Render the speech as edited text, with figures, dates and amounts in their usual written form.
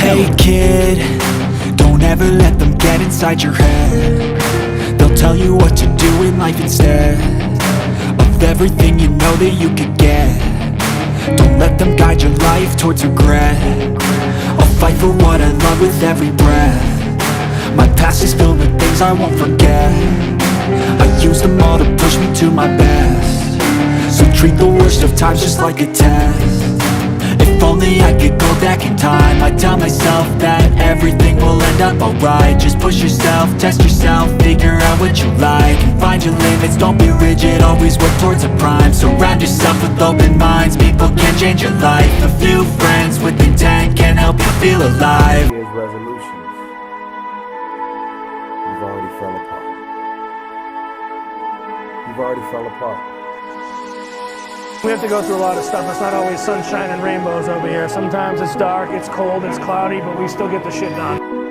Hey kid, don't ever let them get inside your head. They'll tell you what to do in life instead of everything you know that you could get. Don't let them guide your life towards regret. I'll fight for what I love with every breath. My past is filled with things I won't forget. I use them all to push me to my best. So treat the worst of times just like a test. If only I could go back in time, I'd tell myself that everything will end up alright. Just push yourself, test yourself, figure out what you like, and find your limits, don't be rigid, always work towards a prime. Surround yourself with open minds, people can change your life. A few friends with intent can help you feel alive. Here's resolutions. You've already fell apart. You've already fell apart. We have to go through a lot of stuff. It's not always sunshine and rainbows over here. Sometimes it's dark, it's cold, it's cloudy, but we still get the shit done.